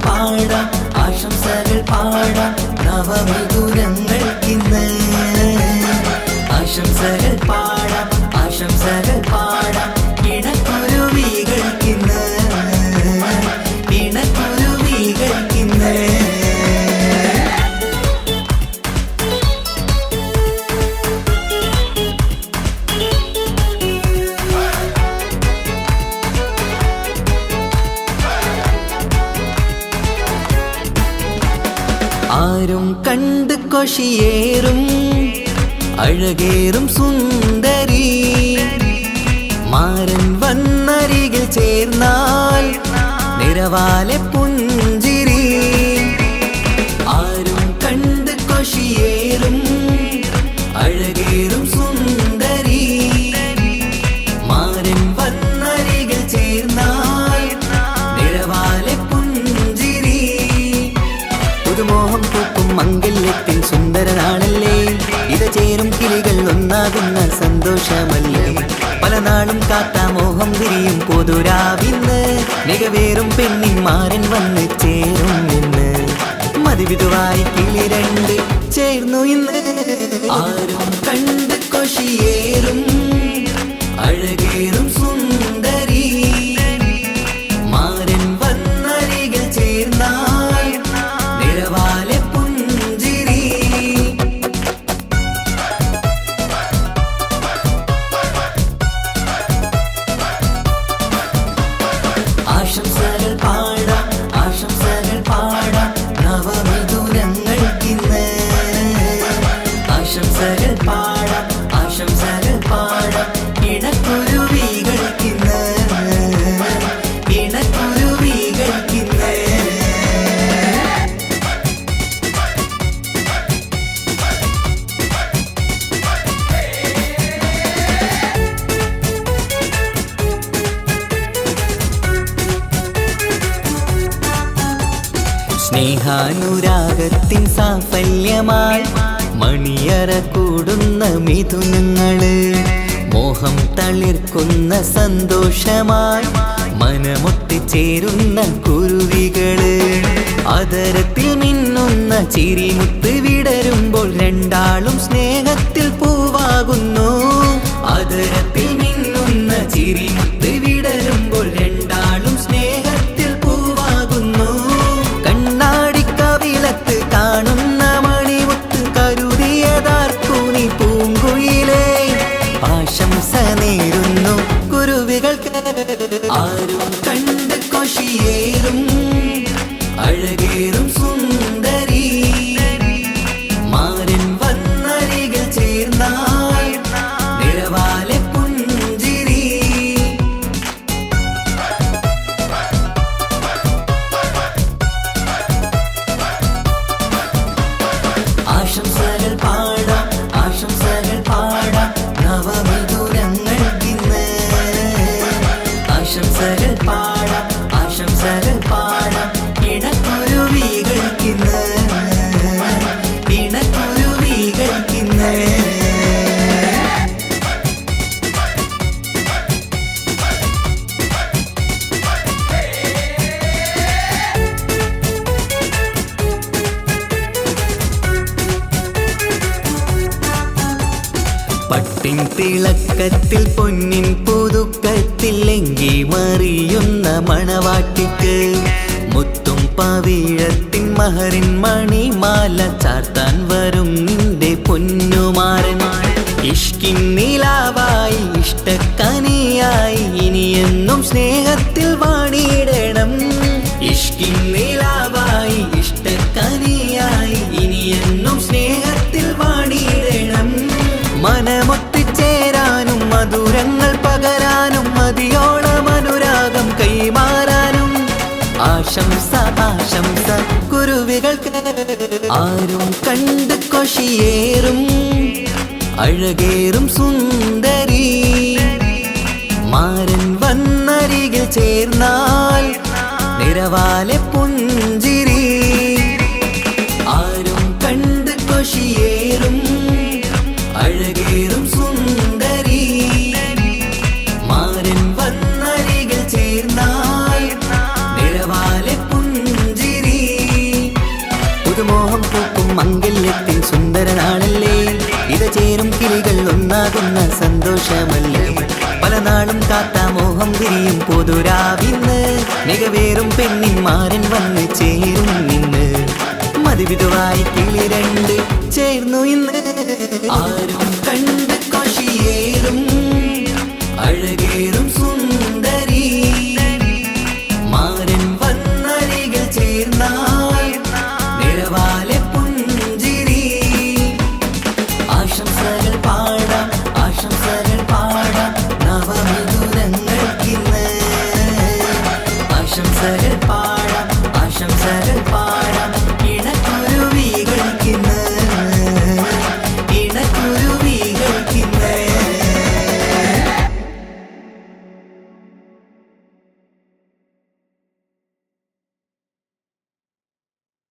പാടാം ആശംസകൾ പാടാം നവമിഥുനങ്ങൾക്കിന്ന് ആശംസകൾ പാടാം ആശംസകൾ പാടാം ഇണക്കുരുവികൾക്കിന്ന് ഇണക്കുരുവികൾക്കിന്ന് ആരും കണ്ട് കൊഷിയേറും അഴകേറും സുന്ദരി മാരൻ വന്നരികിൽ ചേർന്നാൽ നിറവാലെ പുഞ്ചിരി ആരും കണ്ട് കൊഷിയേറും അഴകേറും സുന്ദരി മാരൻ വന്നരികിൽ ചേർന്നാൽ നിറവാലെ പുഞ്ചിരി പുതുമോഹം പൂക്കും മംഗല്യത്തിൻ സുന്ദരനാണല്ലേ ഇത് ചേരും കിളികൾ ഒന്നാകുന്ന സന്തോഷമല്ലേ പല നാളും കാത്ത മോഹം വിരിയും പൊതുരാവിന്ന് മികവേറും പെണ്ണിൻ മാരൻ വന്ന് ചേരും ഇന്ന് മതിവിധുവായി കിളി രണ്ട് ചേർന്നു ഇന്ന് ആരും കണ്ട് കൊഷിയേറും അഴകേറും സുന്ദരി മാരൻ വന്നരികിൽ ചേർന്നാൽ നിറവാലെ പുഞ്ചിരി ആശംസകൾ പാടാം ആശംസകൾ പാടാം നവമിഥുനങ്ങൾക്കിന്ന് ആശംസകൾ പാടാം ആശംസകൾ പാടാം ഇണക്കുരുവികൾക്കിന്ന് ഇണക്കുരുവികൾക്കിന്ന് സ്നേഹാനുരാഗത്തിൻ സാഫല്യമായി മണിയറ കൂടുന്ന മിഥുനങ്ങള് മോഹം തളിർക്കുന്ന സന്തോഷമായി മനമൊട്ടിച്ചേരുന്ന കുരുവികള് അതരത്തിൽ മിന്നുന്ന ചിരിമുത്ത് വിടരുമ്പോൾ രണ്ടാളും സ്നേഹത്തിൽ പൂവാകുന്നു അതരത്തിൽ മിന്നുന്ന ചിരിമുത്ത് വിടരുമ്പോൾ രണ്ടാളും സ്നേഹത്തിൽ പൂവാകുന്നു കണ്ണാടിക്കവിലത്ത് കാണുന്ന മണിമുത്ത് കരുതിയതാർക്കൂനി പൂങ്കുയിലേ ആശംസ നേരുന്നു കുരുവികൾക്ക് ആരും കണ്ട് കൊഷിയേറും അഴകേറും സുന്ദരി മാരൻ വന്നരികിൽ ചേർന്നാൽ നിറവാലെ പുഞ്ചിരി ആശംസകൾ പാടാം ആശംസകൾ പാടാം നവമിഥുനങ്ങൾക്കിന്ന് ആശംസകൾ പാടാം ആശംസകൾ പാടാം ഇണക്കുരുവികൾക്കിന്ന് ഇണക്കുരുവികൾക്കിന്ന് പട്ടിൻ തിളക്കത്തിൽ പൊന്നിൻ പുതുക്കത്തിൽ എങ്കി മറിയുന്ന മണവാട്ടിക്ക് മുത്തും പവിഴത്തിൻ മഹറിൻ മണിമാല ചാർത്താൻ വരും നിന്റെ പൊന്നുമാരൻ ഇഷ്കിൻ നിലാവായി ഇഷ്ടക്കനിയായി ഇനിയെന്നും സ്നേഹത്തിൽ വാണിയിടണം ഇഷ്കിൻ നിലാവായി ഇഷ്ടക്കനിയായി ഇനിയെന്നും സ്നേഹത്തിൽ വാണിയിടണം മനമൊത്തിച്ചേരാനും മധുരങ്ങൾ പകരാനും മതിയോളം അനുരാഗം കൈമാറാനും ആശംസ ആശംസ കുരുവികൾക്ക് ആരും കണ്ട് കൊഷിയേറും അഴകേറും സുന്ദരി മാരൻ വന്നരികിൽ ചേർന്നാൽ നിറവാലെ പുഞ്ചിരി ആരും കണ്ട് കൊഷിയേറും അഴകേറും സുന്ദരി മാരൻ വന്നരികിൽ ചേർന്നാൽ നിറവാലെ പുഞ്ചിരി ഒന്നാകുന്ന സന്തോഷമല്ലേ പല നാളും കാത്ത മോഹം തിരിയും പൊതുരാവിന്ന് മികവേറും പെണ്ണിന്മാരൻ വന്ന് ചേരും ഇന്ന് മതിവിധുവായി കിളി രണ്ട് ചേർന്നു ഇന്ന് ആരും കണ്ട് കൊഷിയേറും അഴകേറും